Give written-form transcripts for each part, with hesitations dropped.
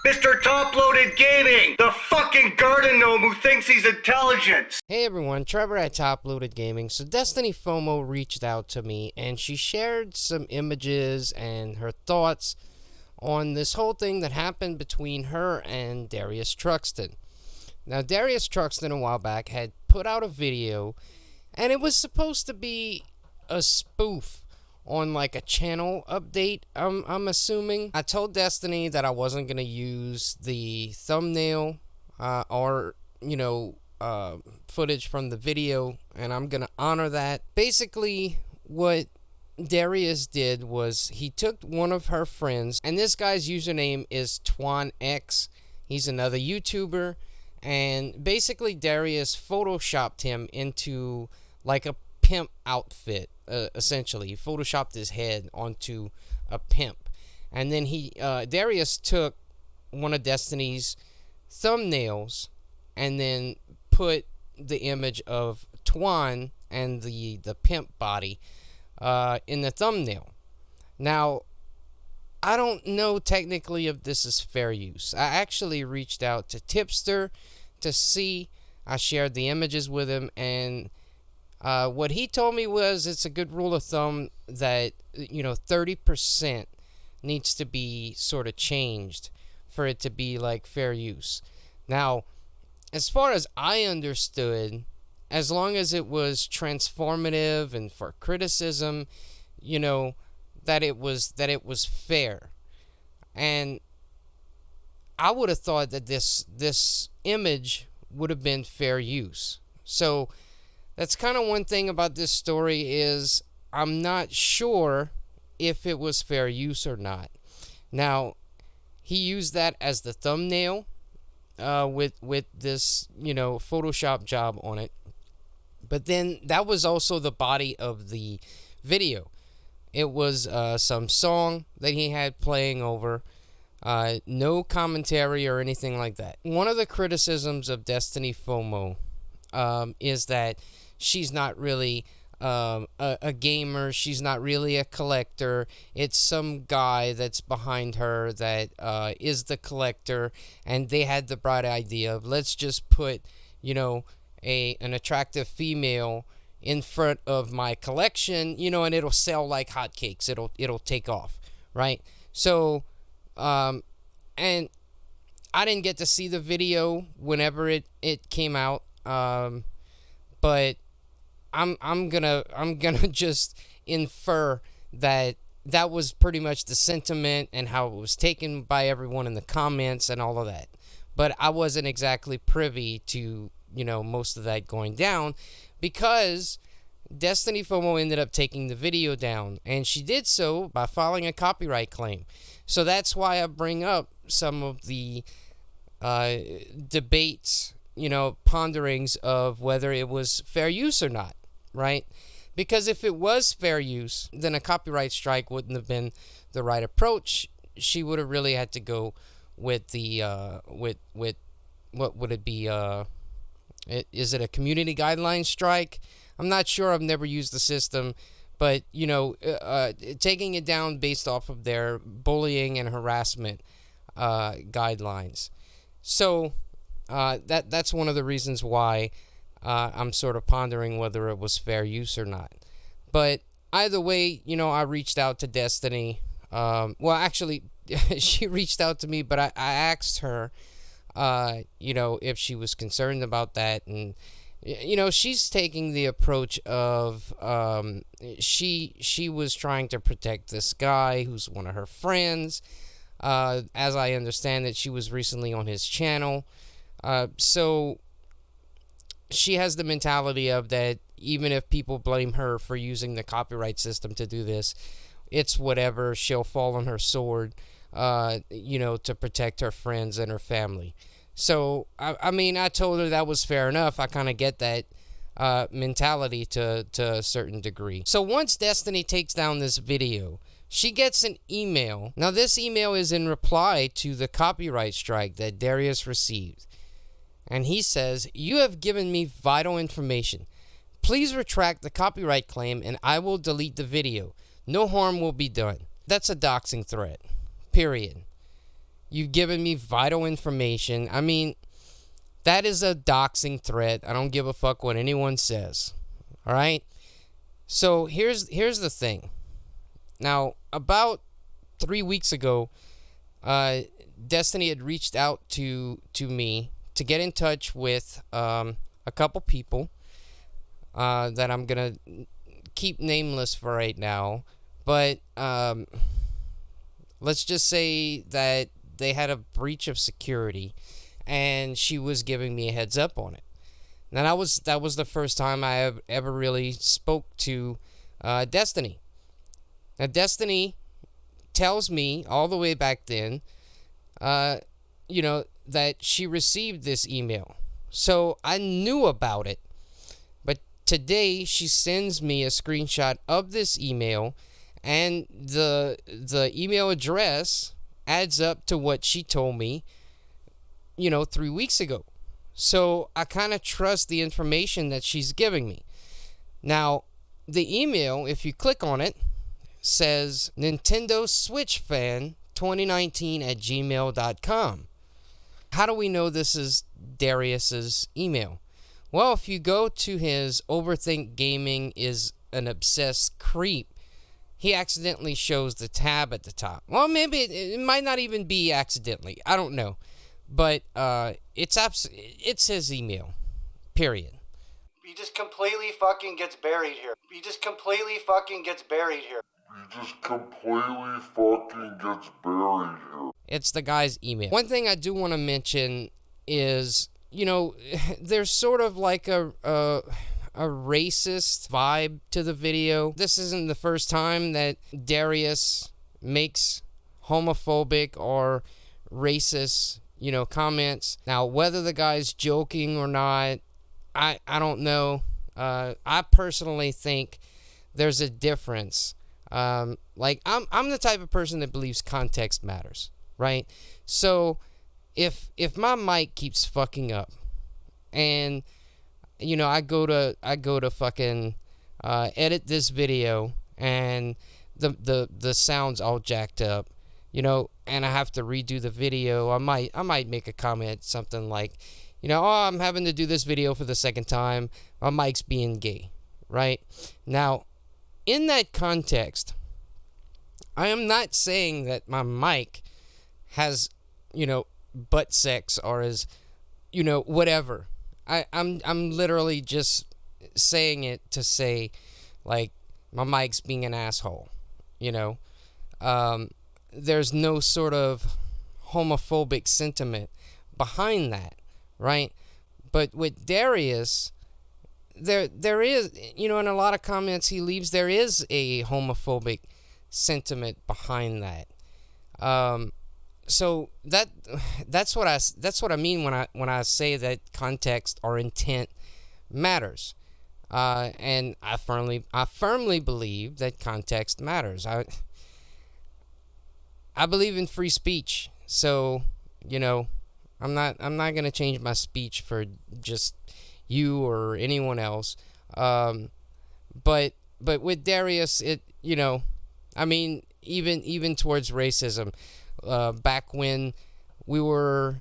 Mr. Toploaded Gaming, the fucking garden gnome who thinks he's intelligent. Hey everyone, Trevor at Toploaded Gaming. So DestinyFOMO reached out to me and she shared some images and her thoughts on this whole thing that happened between her and Darius Truxton. Now, Darius Truxton a while back had put out a video and it was supposed to be a spoof on like a channel update, I'm assuming. I told Destiny that I wasn't going to use the thumbnail or, footage from the video, and I'm going to honor that. Basically, what Darius did was he took one of her friends, and this guy's username is TwanX. He's another YouTuber, and basically Darius photoshopped him into like a pimp outfit. Essentially, he photoshopped his head onto a pimp, and then Darius took one of Destiny's thumbnails and then put the image of Twan and the pimp body in the thumbnail. Now, I don't know technically if this is fair use. I actually reached out to Tipster to see. I shared the images with him, and what he told me was it's a good rule of thumb that 30% needs to be sort of changed for it to be like fair use. Now, as far as I understood, as long as it was transformative and for criticism, that it was fair. And I would have thought that this image would have been fair use. So that's kind of one thing about this story is I'm not sure if it was fair use or not. Now, he used that as the thumbnail with this, Photoshop job on it. But then that was also the body of the video. It was some song that he had playing over. No commentary or anything like that. One of the criticisms of DestinyFOMO is that she's not really a gamer. She's not really a collector. It's some guy that's behind her that is the collector, and they had the bright idea of let's just put, an attractive female in front of my collection, and it'll sell like hotcakes. It'll take off, right? So, and I didn't get to see the video whenever it came out, but I'm gonna just infer that was pretty much the sentiment and how it was taken by everyone in the comments and all of that. But I wasn't exactly privy to most of that going down because DestinyFOMO ended up taking the video down, and she did so by filing a copyright claim. So that's why I bring up some of the debates, ponderings of whether it was fair use or not, right? Because if it was fair use, then a copyright strike wouldn't have been the right approach. She would have really had to go with the with what would it be? Is it a community guideline strike? I'm not sure. I've never used the system, but taking it down based off of their bullying and harassment guidelines. So that's one of the reasons why I'm sort of pondering whether it was fair use or not. But either way, I reached out to Destiny. Well, actually, she reached out to me, but I asked her, if she was concerned about that. And, she's taking the approach of she was trying to protect this guy who's one of her friends. As I understand it, she was recently on his channel. So she has the mentality of that even if people blame her for using the copyright system to do this, it's whatever. She'll fall on her sword, to protect her friends and her family. So, I told her that was fair enough. I kind of get that mentality to a certain degree. So once Destiny takes down this video, she gets an email. Now, this email is in reply to the copyright strike that Darius received. And he says, "You have given me vital information. Please retract the copyright claim and I will delete the video. No harm will be done." That's a doxing threat. Period. You've given me vital information. I mean, that is a doxing threat. I don't give a fuck what anyone says. All right? So here's the thing. Now, about 3 weeks ago, Destiny had reached out to me to get in touch with a couple people that I'm going to keep nameless for right now. But let's just say that they had a breach of security, and she was giving me a heads up on it. Now, that was the first time I have ever really spoke to Destiny. Now, Destiny tells me all the way back then, that she received this email. So I knew about it. But today, she sends me a screenshot of this email, and the email address adds up to what she told me, 3 weeks ago. So I kind of trust the information that she's giving me. Now, the email, if you click on it, says Nintendo Switch Fan 2019 at gmail.com. How do we know this is Darius's email? Well, if you go to his Overthink Gaming is an obsessed creep, he accidentally shows the tab at the top. Well, maybe it might not even be accidentally. I don't know. But it's his email. Period. He just completely fucking gets buried here. He just completely fucking gets buried here. It's the guy's email. One thing I do want to mention is, there's sort of like a racist vibe to the video. This isn't the first time that Darius makes homophobic or racist, comments. Now, whether the guy's joking or not, I don't know. I personally think there's a difference. I'm the type of person that believes context matters, right? So if my mic keeps fucking up, and I go to fucking edit this video, and the sound's all jacked up, and I have to redo the video, I might make a comment, something like, I'm having to do this video for the second time, my mic's being gay, right? Now, in that context, I am not saying that my mic has, butt sex or is, whatever. I'm literally just saying it to say, like, my mic's being an asshole, there's no sort of homophobic sentiment behind that, right? But with Darius, there is, in a lot of comments he leaves, there is a homophobic sentiment behind that. So that's what I mean when I say that context or intent matters. And I firmly believe that context matters. I believe in free speech. So, I'm not going to change my speech for just you or anyone else. But with Darius, it, even towards racism, back when we were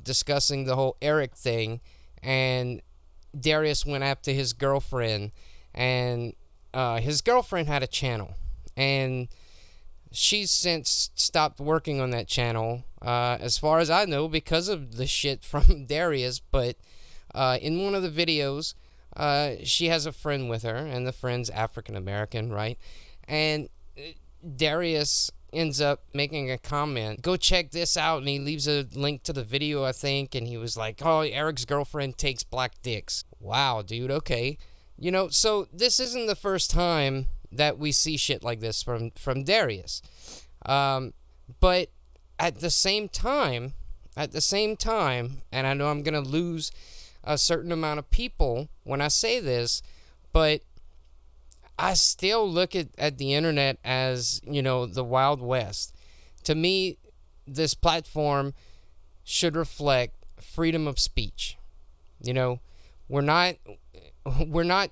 discussing the whole Eric thing, and Darius went after his girlfriend, and his girlfriend had a channel, and she's since stopped working on that channel, as far as I know, because of the shit from Darius. But in one of the videos, she has a friend with her, and the friend's African American, right? And Darius ends up making a comment, go check this out, and he leaves a link to the video, I think, and he was like, oh, Eric's girlfriend takes black dicks. Wow, dude, okay. So this isn't the first time that we see shit like this from Darius. But at the same time, and I know I'm going to lose a certain amount of people when I say this, but I still look at the internet as, the Wild West. To me, this platform should reflect freedom of speech. We're not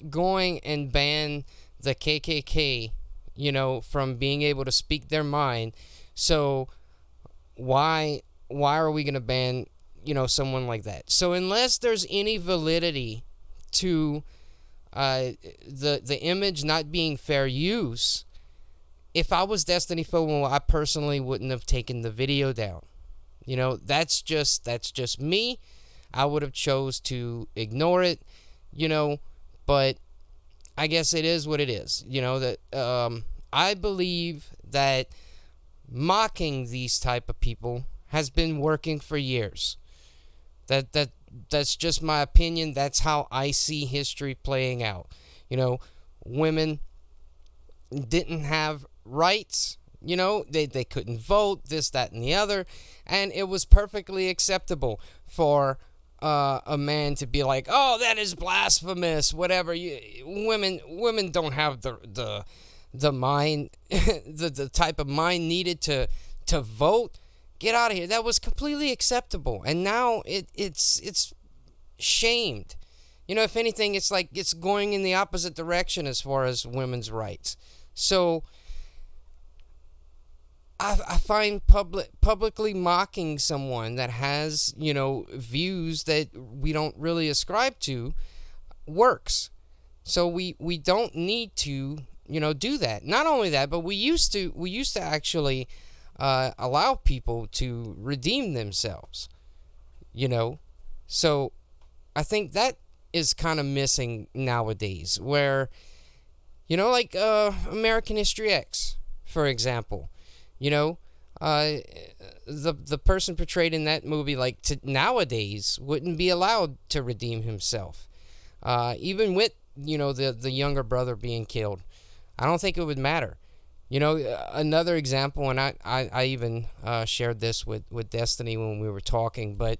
going and ban the KKK, from being able to speak their mind. So, why are we going to ban, someone like that? So unless there's any validity to the image not being fair use, if I was DestinyFOMO, I personally wouldn't have taken the video down. That's just me. I would have chose to ignore it, but I guess it is what it is. That I believe that mocking these type of people has been working for years. That's just my opinion. That's how I see history playing out. Women didn't have rights. They couldn't vote, this, that, and the other, and it was perfectly acceptable for a man to be like, "Oh, that is blasphemous." Whatever. Women don't have the mind, the type of mind needed to vote. Get out of here. That was completely acceptable, and now it's shamed. If anything, it's like it's going in the opposite direction as far as women's rights. So I find publicly mocking someone that has, views that we don't really ascribe to works. So we don't need to, do that. Not only that, but we used to actually allow people to redeem themselves, So I think that is kind of missing nowadays, where, like American History X, for example. The person portrayed in that movie, nowadays, wouldn't be allowed to redeem himself. Even with, the younger brother being killed. I don't think it would matter. Another example, and I even shared this with Destiny when we were talking, but,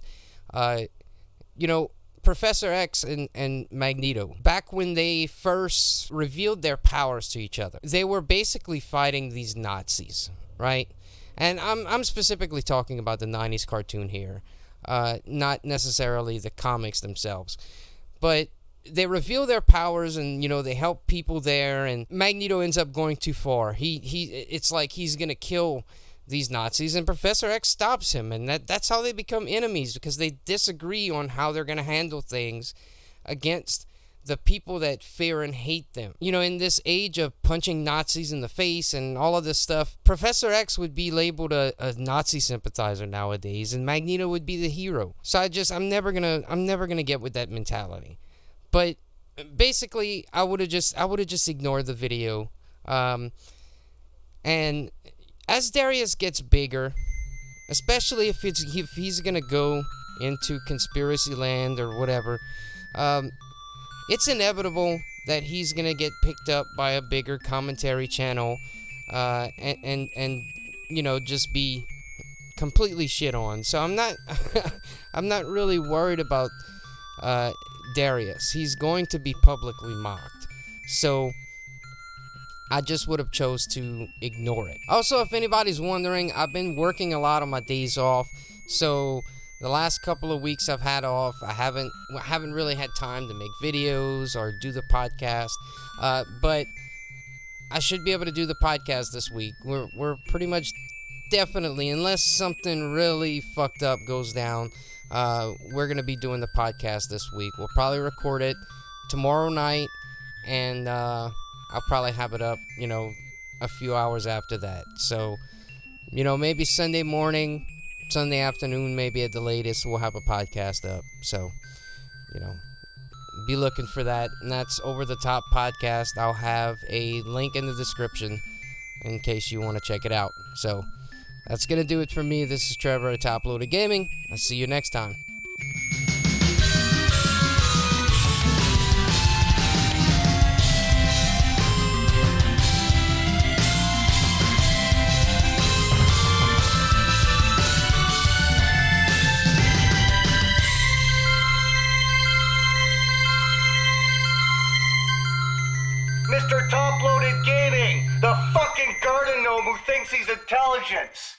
Professor X and Magneto, back when they first revealed their powers to each other, they were basically fighting these Nazis. Right? And I'm specifically talking about the 90s cartoon here, not necessarily the comics themselves. But they reveal their powers and, they help people there, and Magneto ends up going too far. It's like he's going to kill these Nazis, and Professor X stops him, and that's how they become enemies, because they disagree on how they're going to handle things against the people that fear and hate them. In this age of punching Nazis in the face and all of this stuff, Professor X would be labeled a Nazi sympathizer nowadays, and Magneto would be the hero. So I'm never gonna get with that mentality. But basically, I would have just ignored the video. And as Darius gets bigger, especially if he's gonna go into conspiracy land or whatever, it's inevitable that he's going to get picked up by a bigger commentary channel and just be completely shit on. So I'm not really worried about Darius. He's going to be publicly mocked. So I just would have chose to ignore it. Also, if anybody's wondering, I've been working a lot on my days off. So the last couple of weeks I've had off, I haven't really had time to make videos or do the podcast, but I should be able to do the podcast this week. We're pretty much definitely, unless something really fucked up goes down, we're going to be doing the podcast this week. We'll probably record it tomorrow night, and I'll probably have it up, a few hours after that. So, maybe Sunday morning, Sunday afternoon, maybe at the latest, we'll have a podcast up. So, be looking for that. And that's Over the Top Podcast. I'll have a link in the description in case you want to check it out. So, that's going to do it for me. This is Trevor at Toploaded Gaming. I'll see you next time. Mr. Toploaded Gaming, the fucking garden gnome who thinks he's intelligent.